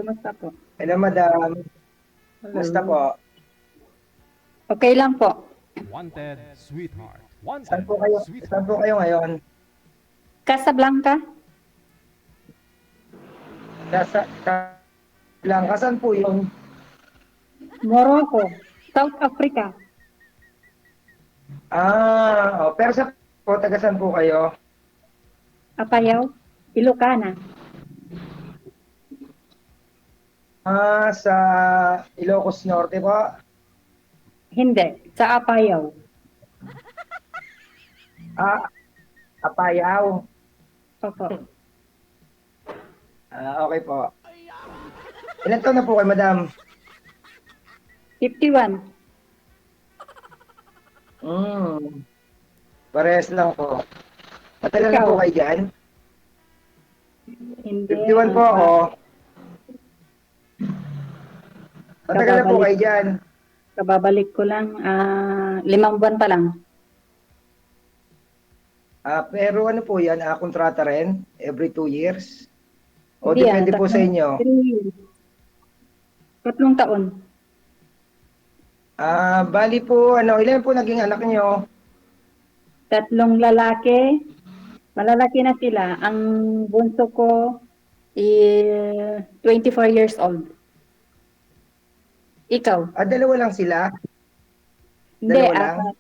kumusta po? Hello, madam. Kumusta Hello. po? Okay lang po. Wanted sweetheart. Saan Wanted po kayo? Saan sweetheart. po kayo ngayon? Casablanca, Lang, kasan po yung Morocco, South Africa, pero sa po, taga saan po kayo? Apayao, Ilocana. Sa Ilocos Norte po. Hindi, sa Apayao. Ah, Apayao. Opo. Okay po. Ilan taon na po kayo, madam? 51. Parehas lang po. Matagal na Ikaw? po kayo dyan? Hindi. 51 po ako. Matagal na po kayo dyan? Kababalik ko lang, 5 buwan pa lang. Pero ano po yan? Kontrata rin? Every 2 years? O Hindi, depende po sa inyo? 3 years. 3 taon. Bali po, ilan po naging anak niyo? 3 lalaki. Malalaki na sila. Ang bunso ko, 24 years old. Ikaw? Dalawa lang sila? Hindi, Dalawa lang?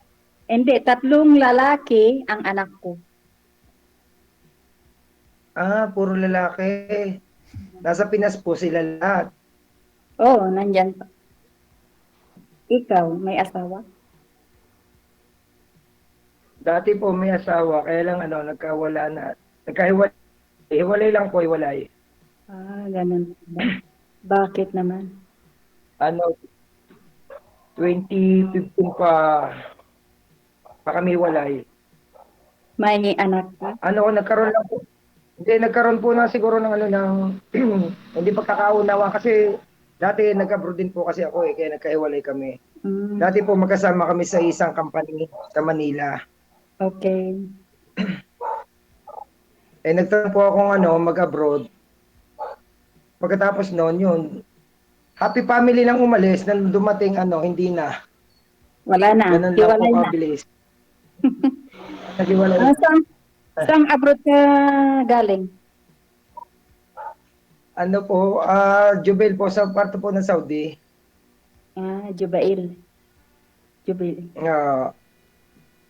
hindi, 3 lalaki ang anak ko. Puro lalaki. Nasa Pinas po sila lahat. Oo, nandyan pa. Ikaw, may asawa? Dati po may asawa, kaya lang nagkawala na. Nagkahiwalay. Hiwalay lang po, hiwalay. Ganun ba? Bakit naman? 2015 pa kami hiwalay. May anak ka? Nagkaroon lang po. Hindi, nagkaroon po na siguro ng hindi pagkakaunawa kasi dati nag-abroad din po kasi ako kaya nagkahiwalay kami. Dati po magkasama kami sa isang company sa Manila. Okay. Nagtanong po akong mag-abroad. Pagkatapos noon yun, happy family lang umalis, nang dumating hindi na. Wala na. Ganun lang po Hiwalay na. kabilis. Naghiwalay. Saan abroad ka galing? Jubail po sa parto po ng Saudi. Jubail. Jubail.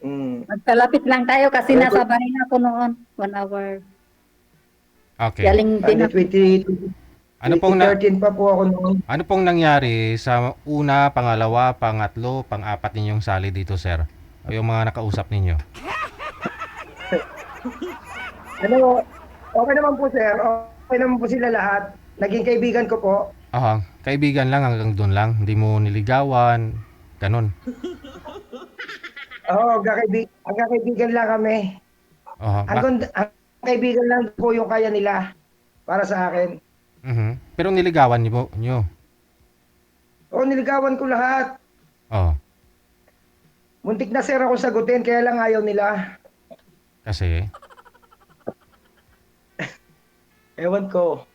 Mm. Magkalapit lang tayo kasi nasa Bahrain ako noon. 1 hour. Okay. Galing din ako. 2013 pa po ako noon. Ano pong nangyari sa una, pangalawa, pangatlo, pang-apat ninyong sali dito, sir? O yung mga nakausap ninyo? Okay naman po, sir. Okay naman po sila lahat. Naging kaibigan ko po. Kaibigan lang hanggang doon lang. Hindi mo niligawan, ganun. Hanggang kaibigan lang kami. Ang kaibigan lang po yung kaya nila para sa akin. Pero niligawan nyo? Niligawan ko lahat. Muntik na, sir, ako sagutin, kaya lang ayaw nila. Kasi? Ewan ko.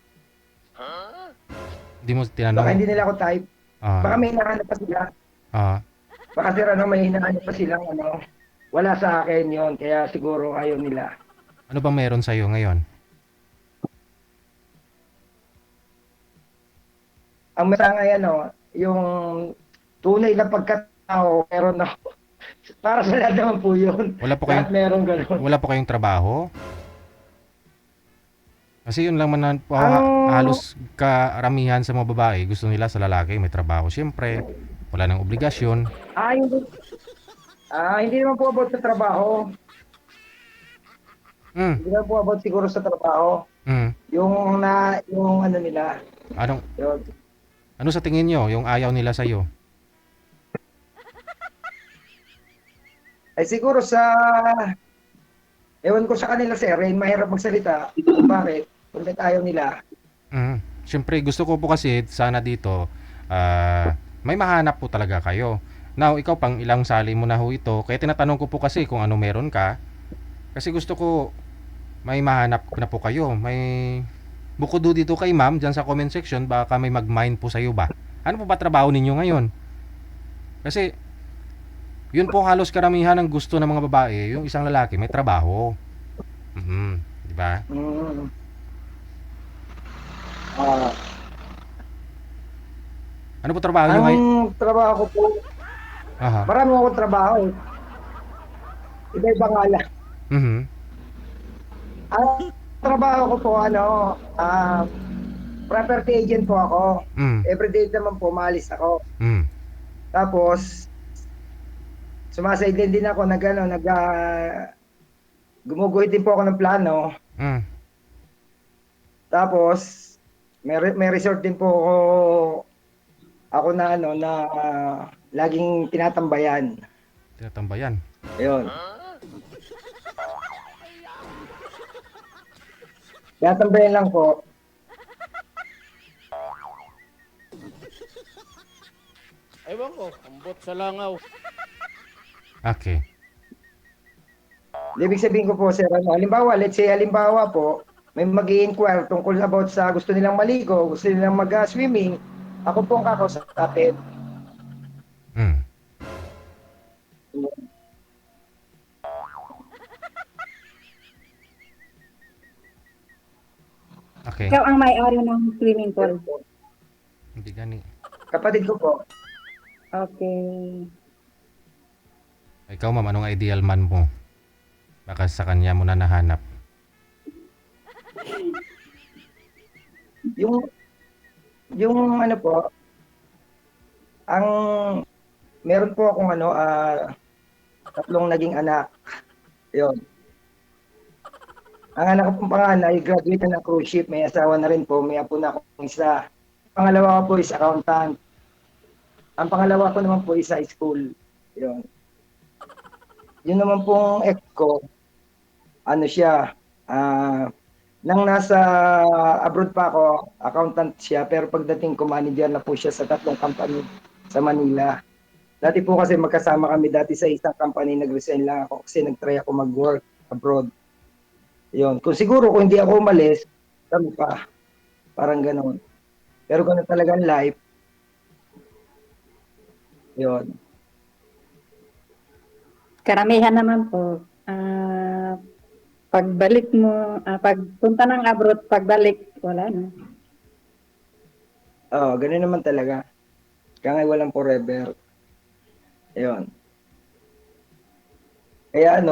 Hindi mo tinanong? Baka hindi nila ako type. Baka may hinahanap pa sila. Baka sir, may hinahanap pa silang wala sa akin yon, kaya siguro ayaw nila. Ano bang meron sa'yo ngayon? Ang masangay yung tunay na pagkatao, pero para sa lahat naman po yun. Lahat meron ganun. Wala po kayong trabaho? Kasi yun lang man po, halos karamihan sa mga babae, gusto nila sa lalaki may trabaho. Siyempre, wala nang obligasyon. Hindi naman po about sa trabaho. Hindi naman po about siguro sa trabaho. Yung nila. Yun. Ano sa tingin nyo, yung ayaw nila sa'yo? Siguro ewan ko sa kanila, sir, mahirap magsalita. Bakit? Bakit ayaw nila? Siyempre, gusto ko po kasi sana dito, may mahanap po talaga kayo. Now, ikaw pang ilang sali mo na ho ito, kaya tinatanong ko po kasi kung ano meron ka. Kasi gusto ko, may mahanap na po kayo. bukod do dito kay ma'am, dyan sa comment section, baka may mag-mind po sa'yo ba? Ano po ba trabaho ninyo ngayon? Kasi, yun po halos karamihan ng gusto ng mga babae, yung isang lalaki may trabaho. Mhm, di ba? Mm. Ah, Ano po trabaho nyo ang ngayon? trabaho ko po, Aha. marami akong trabaho. Iba-iba nga lang. Mhm. Ang trabaho ko po, property agent po ako. Mm. Everyday naman po, maalis ako. Mm. Tapos, sumasailan din ako gumuguhit din po ako ng plano. Mm. Tapos, may resort din po ako na laging tinatambayan. Tinatambayan. Ayun. Tinatambayan lang po. Ewan ko, ambot sa langaw. Okay. Ibig sabihin ko po, sir, halimbawa po, may mag-i-inquire tungkol about sa gusto nilang maligo, gusto nilang mag-swimming, ako po ang kakausapin. Mm. Okay. Ikaw ang may-ari ng swimming pool. Hindi gani. Kapatid ko po, Okay. Ikaw ma'am, anong ideal man mo? Baka sa kanya mo na nahanap. yung ano po, ang meron po akong tatlong naging anak. Yun. Ang anak ko pong panganay, graduate na ng cruise ship, may asawa na rin po, may apo na akong isa. Pangalawa ko po is accountant. Ang pangalawa ko naman po is high school. Yun. Yun naman pong ex ko, nang nasa abroad pa ako, accountant siya, pero pagdating ko, manager na po siya sa tatlong company sa Manila. Dati po kasi magkasama kami dati sa isang company, nag-resign lang ako kasi nag-try ako mag-work abroad. Yun. Kung hindi ako umalis, kami pa. Parang ganoon. Pero ganun talaga ang life. Yun. Karamihan naman po, pagbalik mo, pagpunta ng abroad, pagbalik, wala na. Oo, ganun naman talaga. Kaya nga walang forever. Yun. Kaya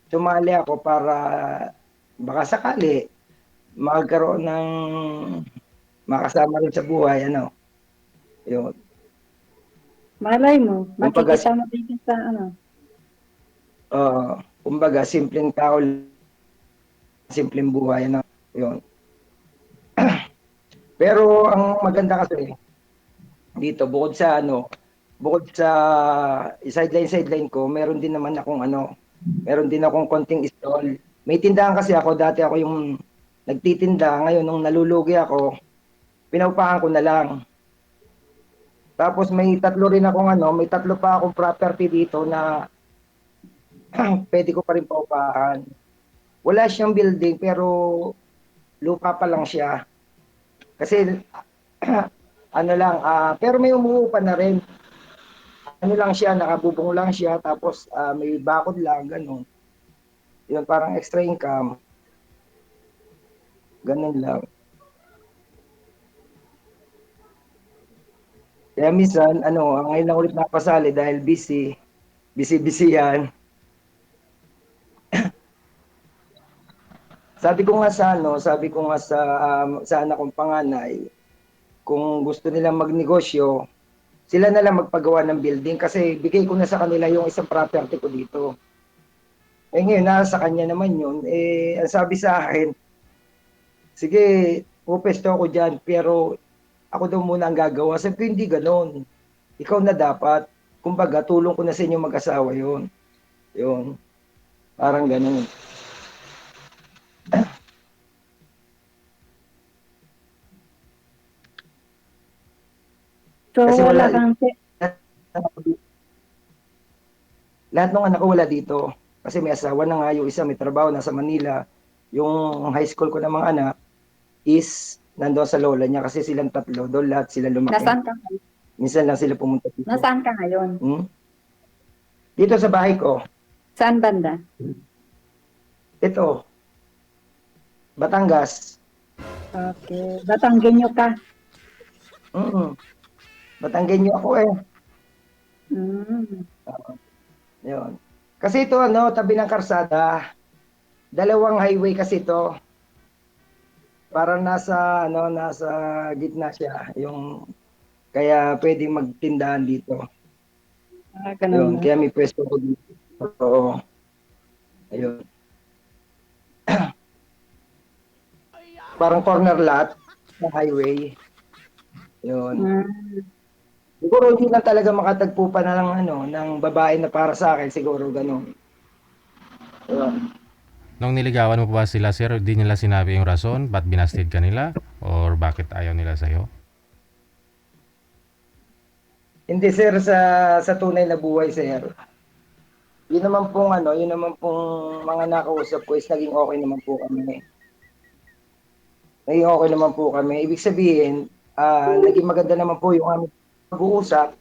sumali ako para baka sakali magkaroon ng makasama rin sa buhay, Yun. Malay mo, Kumbaga, makikita mo din sa kumbaga, simpleng tao, simpleng buhay, Yun. Pero ang maganda kasi dito, bukod sa sideline ko, meron din akong konting stall. May tindahan kasi ako, dati ako yung nagtitinda, ngayon nung nalulugi ako, pinaupahan ko na lang. Tapos may tatlo pa akong property dito na pwede ko pa rin paupahan. Wala siyang building pero lupa pa lang siya. Kasi pero may umuupa na rin. Nakabubong lang siya, tapos may bakod lang, ganun. Yun, parang extra income. Ganun lang. Kaya minsan, ngayon lang ulit napasali dahil busy yan. Sabi ko nga sa anak kong panganay, kung gusto nilang magnegosyo, sila na lang magpagawa ng building kasi bigay ko na sa kanila yung isang property ko dito. Ngayon, nasa kanya naman yun. Ang sabi sa akin, sige, pupesto ako dyan, pero ako daw muna ang gagawa. Sabi ko, hindi ganon. Ikaw na dapat. Kumbaga, tulong ko na sa inyo mag-asawa yun. Yun. Parang ganon. So, Kasi wala kang, lahat ng anak ko wala dito. Kasi may asawa na nga, yung isa may trabaho, nasa Manila. Yung high school ko ng mga anak is nandoon sa lola niya kasi silang tatlo, doon lahat sila lumaki. Nasaan ka ngayon? Minsan lang sila pumunta dito. Nasaan ka ngayon? Dito sa bahay ko. Saan banda? Ito. Batangas. Okay. Batanggenyo ka? Batanggenyo ako eh. Mm. Yun. Kasi ito tabi ng karsada. Dalawang highway kasi ito. Parang nasa gitna siya, yung kaya pwedeng magtindahan dito. Ganun. Yun, kaya may pwesto ko dito. Oo. Ayun. Parang corner lot ng highway. Yun. Siguro hindi lang talaga makatagpo pa na ng babae na para sa akin, siguro ganun. Yun. Nung niligawan mo pa ba sila, sir, di nila sinabi yung rason? Ba't binasted ka nila? Or bakit ayaw nila sa'yo? Hindi sir, sa tunay na buhay sir. Yun naman pong mga nakausap ko is naging okay naman po kami. Naging okay naman po kami. Ibig sabihin, naging maganda naman po yung aming pag-uusap.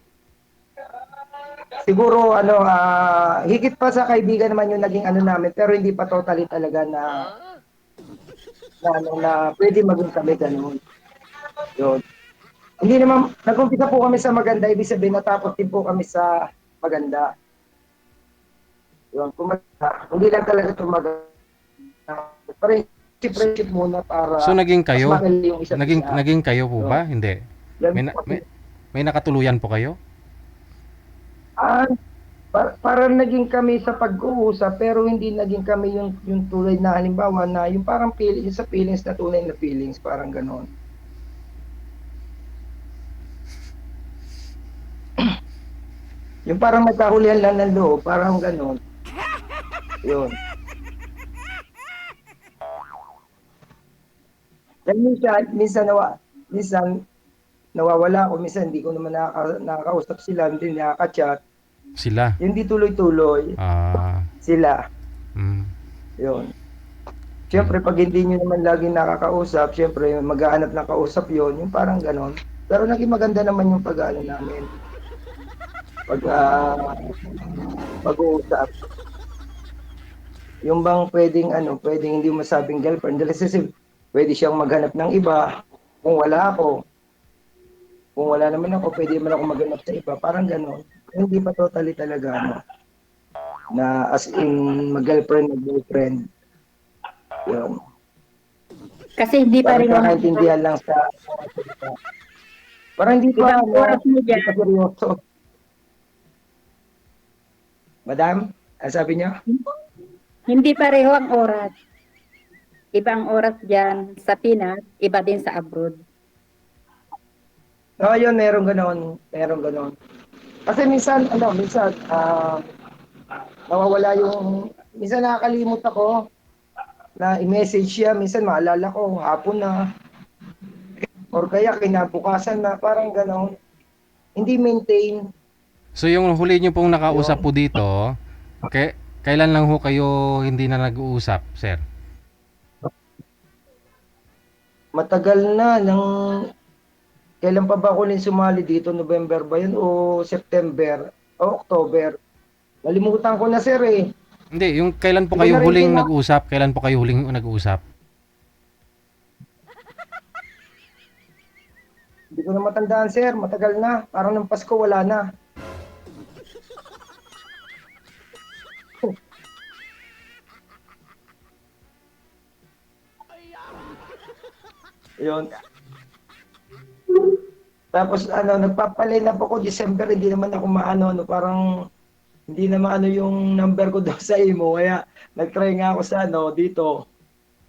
Siguro higit pa sa kaibigan naman yung naging namin, pero hindi pa totally talaga na pwede maging kami ganun. Yun. Hindi naman, nag-umpisa po kami sa maganda, ibig sabihin natapos din po kami sa maganda. Yun, hindi lang talaga tumagal. Friendship muna para So naging kayo? mas mahal yung isa't isa. Naging kayo po ba? Hindi. Yan May nakatuluyan po kayo? Parang naging kami sa pag-uusap pero hindi naging kami yung tulad na halimbawa na yung parang sa feelings na tunay na feelings, parang gano'n. Yung parang nagkahulihan lang ng loob, parang gano'n. Yun. Then minsan nawawala ako, minsan hindi ko naman nakakausap sila, hindi nakaka-chat. Sila? Yung di tuloy-tuloy. Sila. Yun. Siyempre, pag hindi nyo naman lagi nakakausap, siyempre, maghahanap ng kausap yun, yung parang ganon. Pero naging maganda naman yung pag-ano namin. Pag-uusap. Yung bang pwedeng hindi masabing girlfriend. Kasi pwede siyang maghanap ng iba. Kung wala ako. Kung wala naman ako, pwede naman ako maghanap sa iba. Parang ganon. Hindi pa totally talaga na as in mag-girlfriend, mag-boyfriend. Yun. Kasi hindi pa rin kakaintindihan lang sa parang hindi pa seryoso. Madam, ano sabi niyo? Hindi pareho ang oras. Ibang oras diyan sa Pinas, iba din sa abroad. No, yun, meron ganon. Kasi minsan nawawala minsan nakakalimot ako na i-message siya, minsan maalala ko hapon na or kaya kinabukasan na, parang ganon. Hindi maintain. So yung huli nyo pong nakausap po dito, kailan lang ho kayo hindi na nag-uusap, sir? Matagal na, kailan pa ba ako sumali dito? November ba yun o September o October? Nalimutan ko na sir eh. Hindi, yung kailan po kayo huling nag-usap? Kailan po kayo huling nag-usap? Hindi ko na matandaan sir, matagal na. Parang ng Pasko wala na. Yun. Tapos nagpapalinap ako December, hindi naman ako parang hindi naman yung number ko doon sa imo, kaya nag-try nga ako sa dito.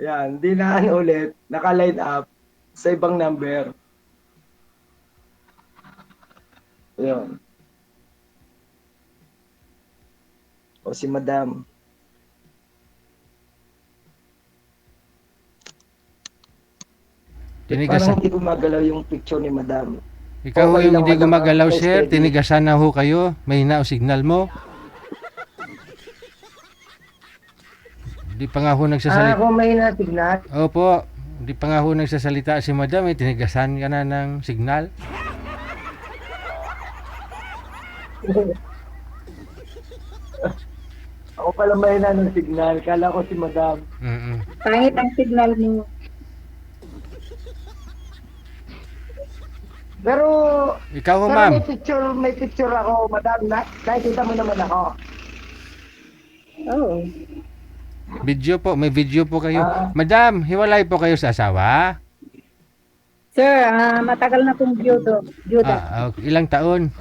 Yan, hindi na ulit, naka-line up sa ibang number. Yun. O si Madam. Parang hindi gumagalaw yung picture ni Madam. Ikaw ho yung hindi gumagalaw, sir. Tinigasan na ho kayo. May hina o signal mo. Di pa nga ho nagsasalita. Kung may na signal. Opo, di pa nga ho nagsasalita si madam, tinigasan ka na ng signal. Ako pala may na ng signal. Kala ko si madam. Mm-mm. Pangit ang signal mo. Pero, Ikaw ho, pero ma'am. may picture ako, madam. Nakikita mo naman ako. Oo. Video po, may video po kayo. Ah. Madam, hiwalay po kayo sa asawa? Sir, matagal na pong Juda. Okay. Ilang taon?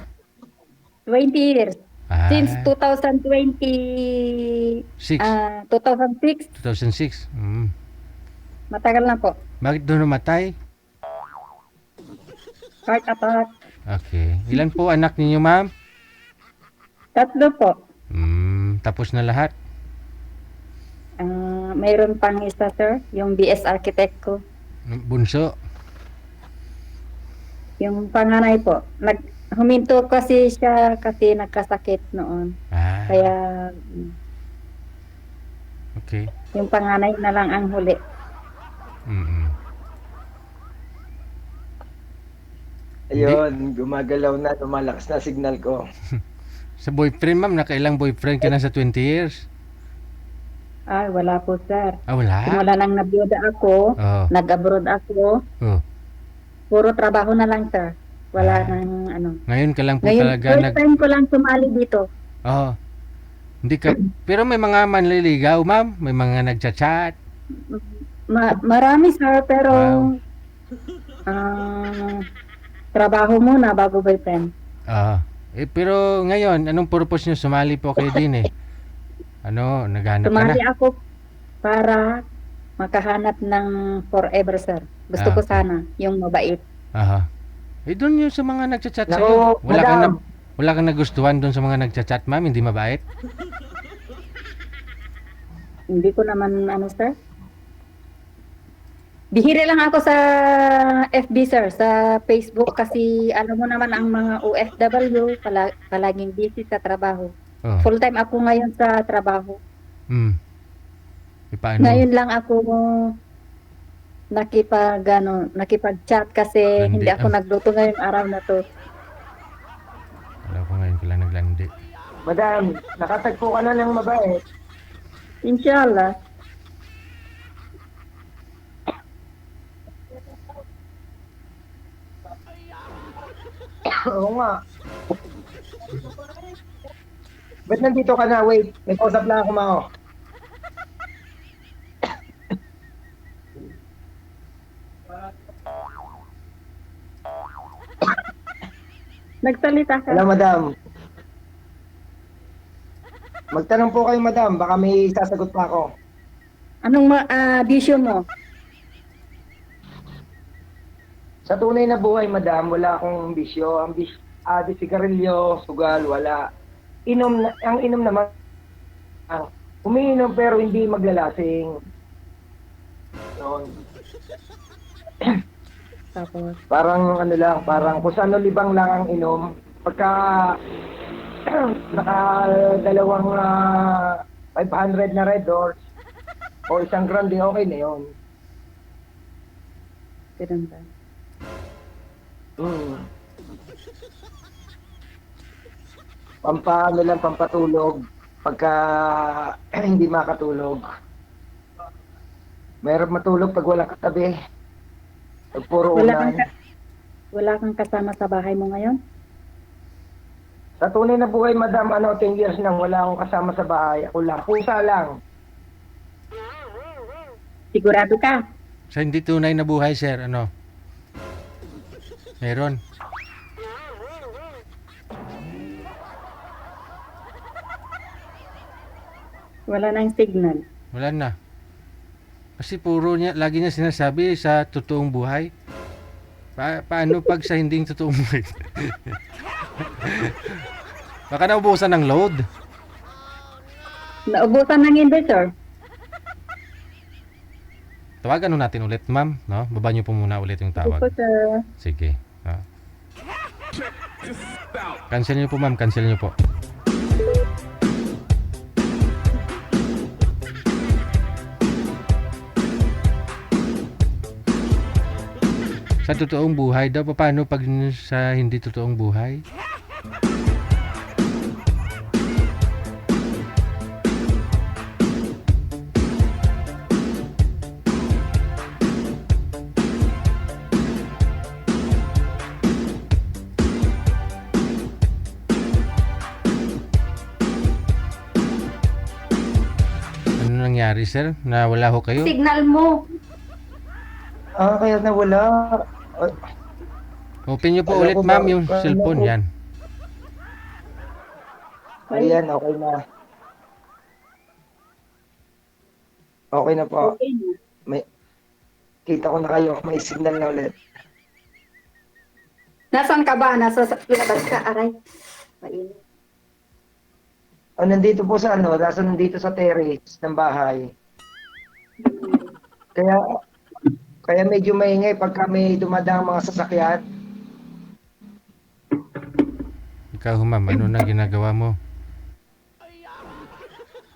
20 years. Ah, Since 2020, 6. 2006, 2006. matagal na po. Bakit doon namatay? Heart attack. Okay. Ilan po anak ninyo, ma'am? 3 po. Tapos na lahat? Mayroon pang isa, sir. Yung BS Architect ko. Bunso? Yung panganay po. Huminto kasi siya kasi nagkasakit noon. Ah, Kaya okay. yung panganay na lang ang huli. Mm-mm. Ayun, gumagalaw na, lumalakas na signal ko. Sa boyfriend, ma'am, nakailang boyfriend ka na sa 20 years? Ay, wala po, sir. Wala? Simula nang nabiyuda ako, Oh. nag-abroad ako, Oh. puro trabaho na lang, sir. Wala Ah. nang ano. Ngayon ka lang po Ngayon, talaga first time ko lang sumali dito. Oh. Hindi ka... Pero may mga manliligaw, ma'am? May mga nagchat-chat? Marami, sir, pero trabaho muna bago boyfriend. Pero ngayon, anong purpose nyo? Sumali po kayo din eh. Ano, naghanap ka na? Sumali ako para makahanap ng forever, sir. Gusto ko Okay. sana yung mabait. Aha. Doon yung sa mga nagchat-chat Naku, sa'yo. madam. Wala kang nagustuhan doon sa mga nagchat-chat, ma'am? Hindi mabait? Hindi ko naman ano, sir. Bihira lang ako sa FB, sir, sa Facebook kasi alam mo naman ang mga OFW palaging busy sa trabaho. Oh. Full time ako ngayon sa trabaho. Paano? Ngayon lang ako nakipag-chat kasi Landi. hindi ako nagluto ngayong araw na to. Wala ko ngayon kailan naglandi. Madam, nakatagpo ka na ng mabait. Inshallah. Oo nga. Ba't nandito ka na? Wait, may kausap lang ako, Mao. Nagsalita ka. Hello, madam. Magtanong po kayo, madam. Baka may sasagot pa ako. Anong bisyo mo? Sa tunay na buhay, madam, wala akong bisyo. Ang bisyo, di sigarilyo, sugal, wala. Ang inom naman, umiinom pero hindi maglalasing. Noon. Tapos, Parang ano lang, parang kung saan libang lang ang inom. Pagka nakadalawang 500 na Red Doors o 1 grande, okay na yun. ganun ba? Ano lang, pampatulog. Pagka hindi makatulog. Mayroon matulog pag walang katabi. Pag puro unan. Wala kang kasama sa bahay mo ngayon? Sa tunay na buhay, madam, 10 years nang wala akong kasama sa bahay. Ako lang, pusa lang. Sigurado ka? Sa hindi tunay na buhay, sir, ano? Meron. Wala nang signal. Wala na. Kasi lagi niya sinasabi sa totoong buhay. Paano pag sa hindi totoong buhay? Baka naubusan ng load. Naubusan ng inverter. Tawagan nun natin ulit, ma'am. No? Baba niyo po muna ulit yung tawag. Opo, sir. Sige. No? Cancel niyo po, ma'am. Cancel niyo po. Sa totoong buhay daw, paano pag sa hindi totoong buhay? Ano nangyari, sir? Nawala ho kayo? Signal mo. Kaya nawala. Ah, Open niyo po Alam ulit, ko ba- ma'am, yung alam cellphone ko- yan. Ayan, okay na. Okay na po. Okay na. May, kita ko na kayo. May signal na ulit. Nasaan ka ba? Nasa labas ka, aray. Mainit. Nandito po sa nandito sa terrace ng bahay. Kaya medyo maingay pagka may dumadang mga sasakyan. Ikaw, ma'am, ano na ginagawa mo?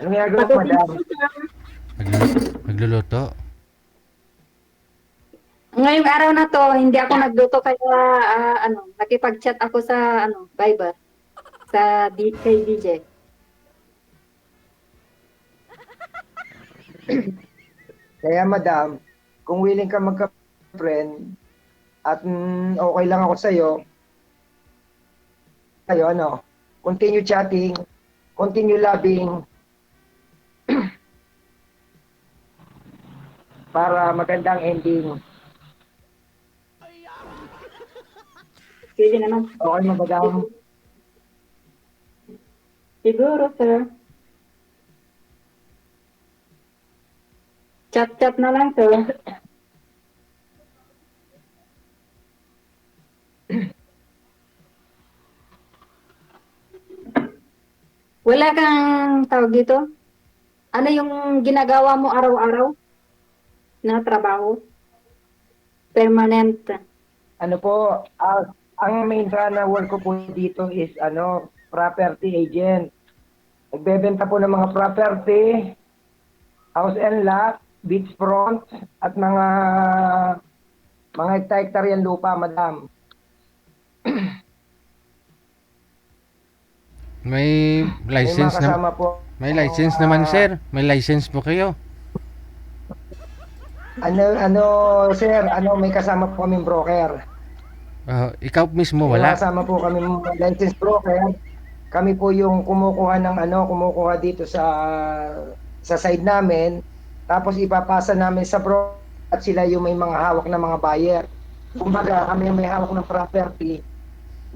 Anong ginagawa ko, madam? Magluluto? Ngayong araw na to, hindi ako nagluto kaya nakipag-chat ako sa Viber sa kay DJ. Kaya madam, kung willing ka magka-friend at okay lang ako sa'yo, continue chatting, continue loving, para magandang ending. Pwede naman. Okay mo, madam? Siguro, sir. Chat-chat na lang, sir. Wala kang tawag dito? Ano yung ginagawa mo araw-araw na trabaho? Permanent. Ano po, ang main na work ko po dito is property agent. Nagbebenta po ng mga property, house and lot, beachfront, at mga hektar-hektar yan lupa, madam. May May license mga na kasama po. may license naman, sir. May license po kayo. Sir, may kasama po kaming broker. Ikaw mismo May wala. kasama po kami license broker. Kami po yung kumukuha dito sa side namin, tapos ipapasa namin sa broker at sila yung may mga hawak na mga buyer. Kumbaga, kami yung may hawak ng property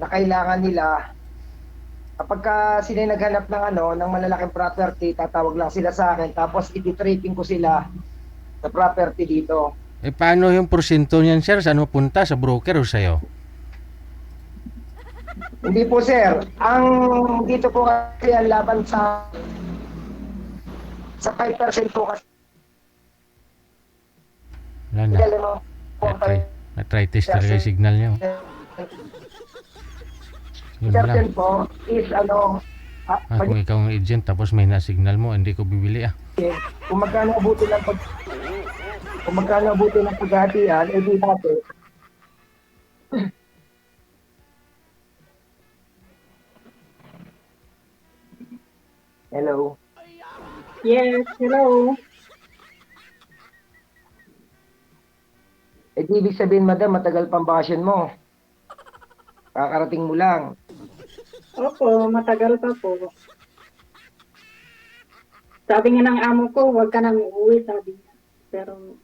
na kailangan nila. Kapag sila naghanap ng malalaking property, tatawag lang sila sa akin, tapos iti-tracking ko sila sa property dito. Paano yung porsyento niyan, sir? Saan punta? Sa broker o sa'yo? Hindi po, sir. Ang dito po kasi ang laban sa 5% po kasi. Wala na. Alam mo, Na-try test talaga yung signal niyo. Yun lang. 5% po is Kung ikaw ang agent tapos may na-signal mo, hindi ko bibili kung magkano abutin ng paghatian, di dati. Hello. Yes, hello. Di ibig sabihin, madam, matagal pang bakasyon mo. Kakarating mo lang. Opo, matagal pa po. Sabi nga ng amo ko, huwag ka nang uuwi, sabi niya. Pero,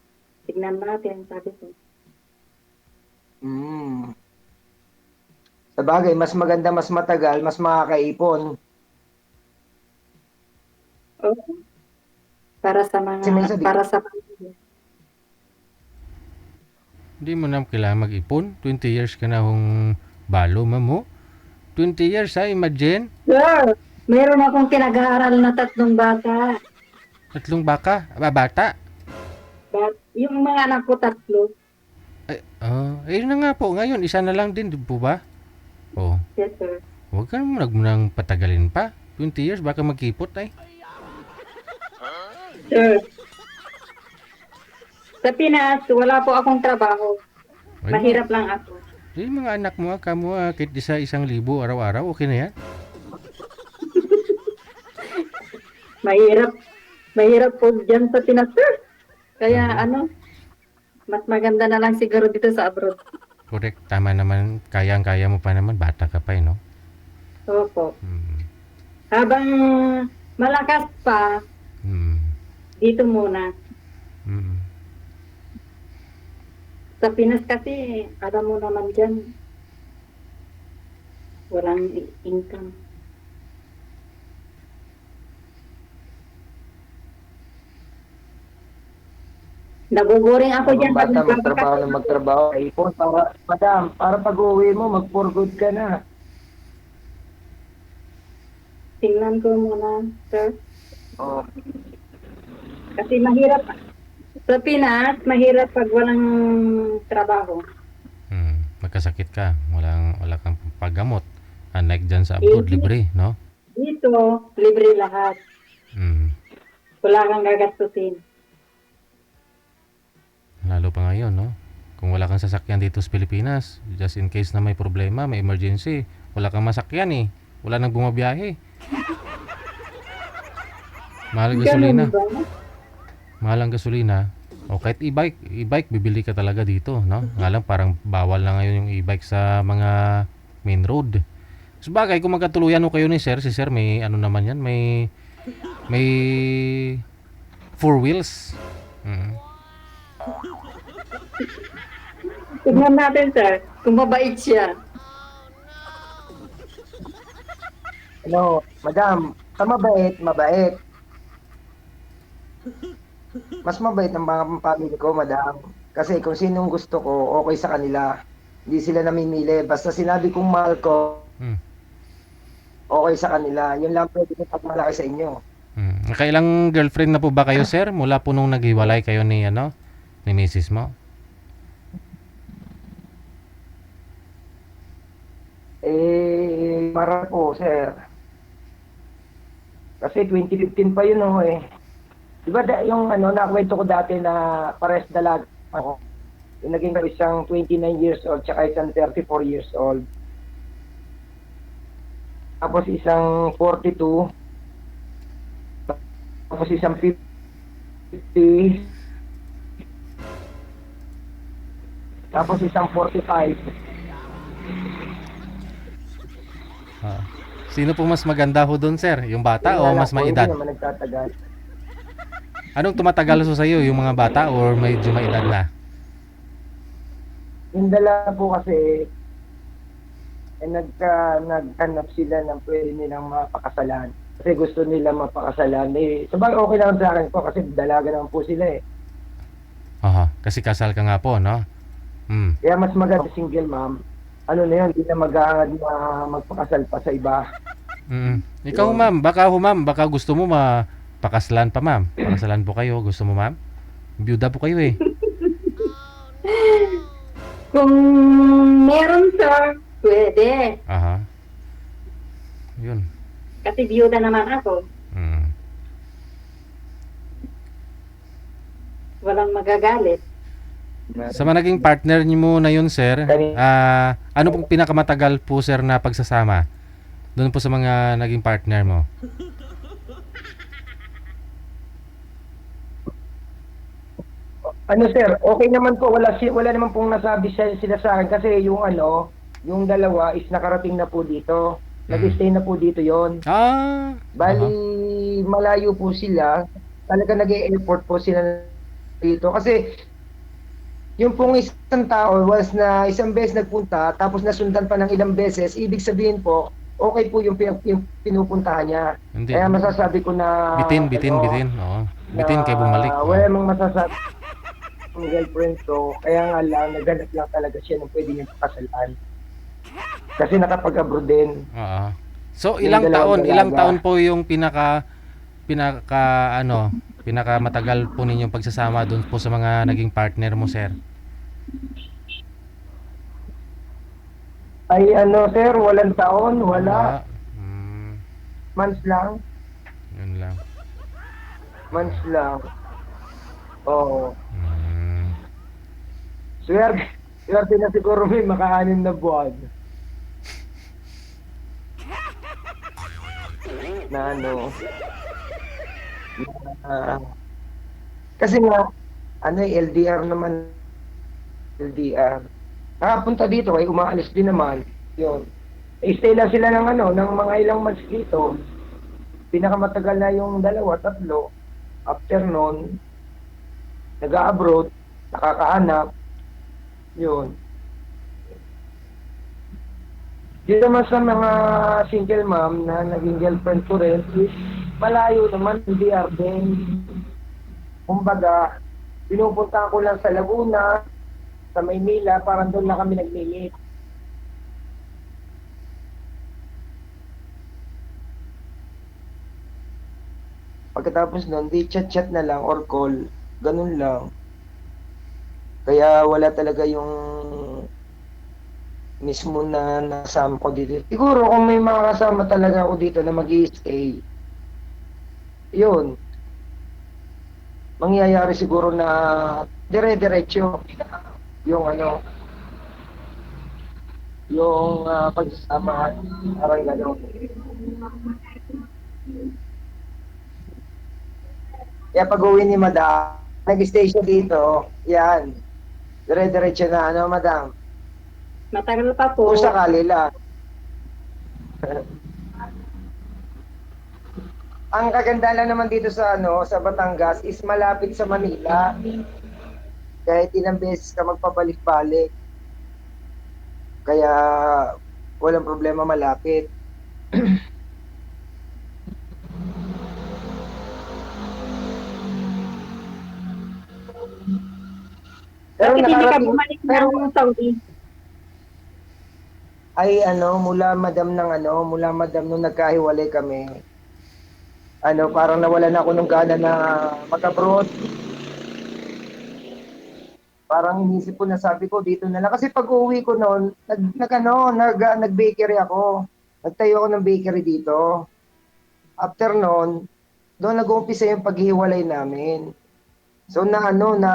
tignan natin, sabi ko. Sa bagay, mas maganda, mas matagal, mas makakaipon. Opo. Para sa para sa pamilya. Hindi mo na kailangan mag-ipon. 20 years ka na hong balo, ma'am mo. 20 years, imagine. Sir, meron akong pinag-aaral na 3 bata. 3 baka? Bata? But, yung mga anak ko 3. Ayun na nga po. Ngayon, isa na lang din, di po ba? Yes, sir. Huwag ka naman nang patagalin pa. 20 years, baka magkipot Sir, sa Pinas, wala po akong trabaho. Ay, Mahirap lang ako. yung mga anak mo, kamo, kahit di sa 1,000 araw-araw, okay na yan. Mahirap. Mahirap po dyan sa Pinas, sir. Kaya Mhm. ano, mas maganda na lang siguro dito sa abroad. Correct, tama naman, kayang-kaya mo pa naman, bata ka pa no? Opo. Mm. Habang malakas pa, Mm. dito muna. Mm. Sa Pinas kasi, alam mo naman dyan, walang income. Naguguring ako dyan. Habang bata, pag magtrabaho na magtrabaho. Ipon, para, madam, para pag-uwi mo, mag-for good ka na. Tingnan ko muna, sir. Oh. Kasi mahirap. Sa Pinas, mahirap pag walang trabaho. Magkasakit ka, wala kang paggamot. Unlike dyan sa abroad, libre, no? Dito, libre lahat. Mm. Wala kang gagastusin. Lalo pa ngayon, no? Kung wala kang sasakyan dito sa Pilipinas, just in case na may problema, may emergency, wala kang masakyan eh. Wala nang bumabiyahe. Mahal ang gasolina. Ganun ba? Mahal ang gasolina. O kahit e-bike bibili ka talaga dito, no? Nga lang parang bawal na ngayon yung e-bike sa mga main road. Sabagay, kung magkatuluyan mo kayo ni Sir, si Sir may ano naman yan, may four wheels. Mm. Tignan natin, sir, kung mabait siya. Ano, madam, sa mabait. Mas mabait ng mga pamilya ko, madam. Kasi kung sinong gusto ko, okay sa kanila. Hindi sila namimili. Basta sinabi kong mahal ko, Mm. okay sa kanila. Yun lang pwede kong pagmalaki sa inyo. Nakailang girlfriend na po ba kayo, Sir? Mula po nung naghiwalay kayo ni Mrs. mo? Para po, sir. Kasi 2015 pa yun, eh. Di ba yung nakwento ko dati na pares dalag ako. Yung naging isang 29 years old tsaka isang 34 years old. Tapos isang 42. Tapos isang 50. Tapos isang 45. Sino po mas maganda ho doon, Sir? Yung bata o mas may edad? Hindi naman nagtatagal. Anong tumatagal sa iyo, yung mga bata or medyo may edad na? Yung dalawa po kasi naghanap sila ng pwede nilang mapakasalan. Kasi gusto nila mapakasalan. Sabagay okay lang sa akin po kasi dalaga naman po sila eh. Aha, kasi kasal ka nga po, no? Kaya mas maganda single mom. Ano na yun, hindi na maghahangad na magpakasal pa sa iba. Ikaw, ma'am, baka gusto mo mapakasalan pa, ma'am. Pakasalan po kayo, gusto mo, ma'am? Byuda po kayo eh. Kung meron, sir, pwede. Aha. Yun. Kasi biyuda naman ako. Walang magagalit. Sa mga naging partner niyo mo na yun, Sir, ano pong pinakamatagal po, Sir, na pagsasama? Doon po sa mga naging partner mo. Ano sir, okay naman po, wala naman pong nasabi sila sa akin kasi yung dalawa is nakarating na po dito. Nag-stay na po dito yon. Bali, malayo po sila. Talaga nag-e-airport po sila dito. Kasi, yung pong isang tao was na isang beses nagpunta, tapos nasundan pa ng ilang beses, ibig sabihin po, okay po yung pinupuntahan niya. Hindi. Kaya masasabi ko na... Bitin. Oo. Bitin kay bumalik. Wala namang masasabi ng girlfriend ko. Kaya nga lang, naghanap lang talaga siya ng pwede niyang pakasalan. Kasi nakapag-abroad din. Oo. So Yung ilang dalawang taon po yung pinaka matagal po ninyong pagsasama doon po sa mga naging partner mo, Sir? Ay sir, walang taon, wala. Months lang. Yun lang. Months lang. Oo. Mm. Swerte. Swerte na siguro may maka-anim na buwan. Na ano, na, kasi nga, ano LDR naman, LDR. Nakapunta dito, ay umaalis din naman. Yun. Stay lang sila ng ano, ng mga ilang months dito. Pinakamatagal na yung 2, 3. After nun, nag-abroad, nakakahanap. Yun. Dito naman sa mga single mom na naging girlfriend ko rin, is malayo naman, LDR din. Kumbaga, pinupunta ko lang sa Laguna, sa Maynila, parang doon na kami nag-meet. Pagkatapos nun, di chat-chat na lang or call, ganun lang. Kaya wala talaga yung mismo na nasama ko dito. Siguro kung may mga kasama talaga ako dito na mag-i-stay, yun, mangyayari siguro na dire-diretso yung ano, yung pagsasama, parang gano'n. Kaya pag-uwi ni Madam, nag-stay siya dito, yan, dire-diretso na, ano, Madam? Matagal pa po. Kung sakali lang. Ang kaganda lang naman dito sa ano, sa Batangas is malapit sa Manila. Kahit ilang beses ka magpabalik-balik. Kaya walang problema, malapit. Pero Bakit hindi ka nakarating, bumalik pero ng Saudi? ay ano, mula Madam nung nagkahiwalay kami. Ano, parang nawalan ako ng gana na mag-abroad. Parang inisip ko na, sabi ko dito na lang kasi pag-uwi ko noon, nag-bakery ako. Nagtayo ako ng bakery dito. After noon, doon nag-uumpisa yung paghihiwalay namin. So na ano na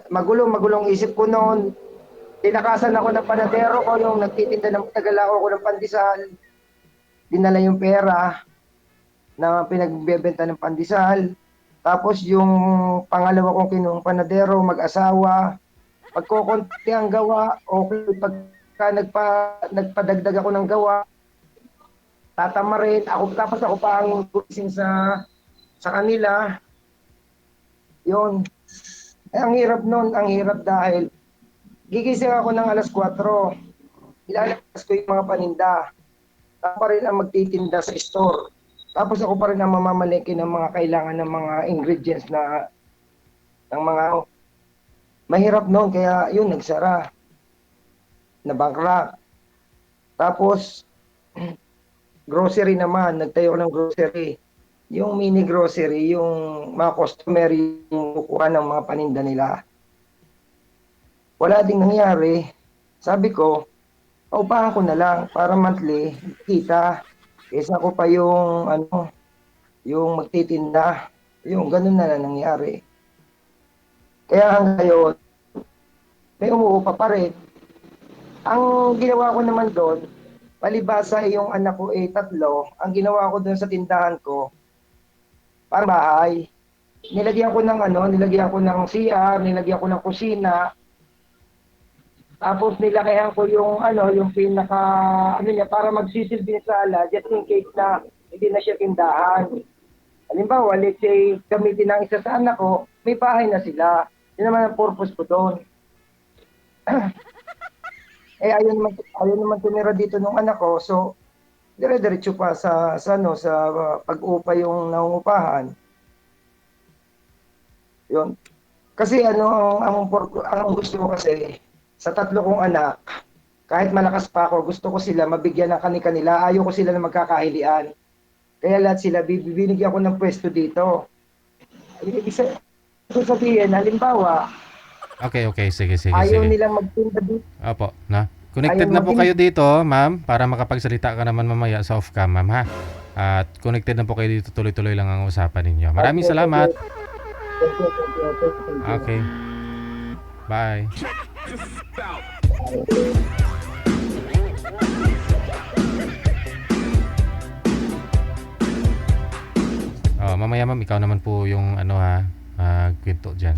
magulong isip ko noon. Tinakasan ako ng panadero ko, yung nagtitinda ng tagalao ko ng pandesal. Dinala yung pera na pinagbebenta ng pandesal. Tapos yung pangalawa kong kinuhang panadero, mag-asawa. Pagkokonti ang gawa, okay. Pagka nagpadagdag ako ng gawa, tatama rin. Tapos ako pa ang gumising sa kanila. Yun. Ang hirap nun, ang hirap dahil gigising ako ng alas 4. Ilalabas ko yung mga paninda. Ako pa rin ang magtitinda sa store. Tapos ako pa rin ang mamamalengke ng mga kailangan ng mga ingredients na ng mga mahirap noon, kaya yun, nagsara. Nabangkrak. Tapos grocery naman, nagtayo ko ng grocery. Yung mini grocery, yung mga customer yung kukuha ng mga paninda nila. Wala ding nangyari. Sabi ko, paupahan ko na lang para monthly kita. Kesa ko pa yung ano, yung magtitinda. Yung ganun na lang nangyari. Kaya hanggang ngayon, may umuupa pa rin. Ang ginawa ko naman doon, palibasa yung anak ko 3, ang ginawa ko doon sa tindahan ko, parang bahay. Nilagyan ko ng CR, nilagyan ko ng kusina. Tapos nilakayan ko yung yung pinaka niya para magsisilbi sa sala just in case na hindi na siya tindahan. Halimbawa, let's say gamitin ng isa sa anak ko, may bahay na sila. Yun naman ang purpose ko doon. Ayun naman tumira dito nung anak ko, so dire-diretso pa sa pag-upa yung nangungupahan. Yun. Kasi ang gusto ko kasi sa 3 kong anak, kahit malakas pa ako, gusto ko sila mabigyan ng kani-kanila. Ayaw ko sila na magkakahilian. Kaya lahat sila bibinigyan ko ng pwesto dito. Ibig sabihin, halimbawa, Okay, sige. ayaw nilang magtinda dito. Opo, na. Connected Ayaw na po maging- kayo dito, ma'am, para makapagsalita ka naman mamaya sa off-cam, ma'am, ha? At connected na po kayo dito, tuloy-tuloy lang ang usapan ninyo. Maraming salamat. Thank you. Okay. Bye. Mamaya ma'am, ikaw naman po yung ano ha, kwento dyan.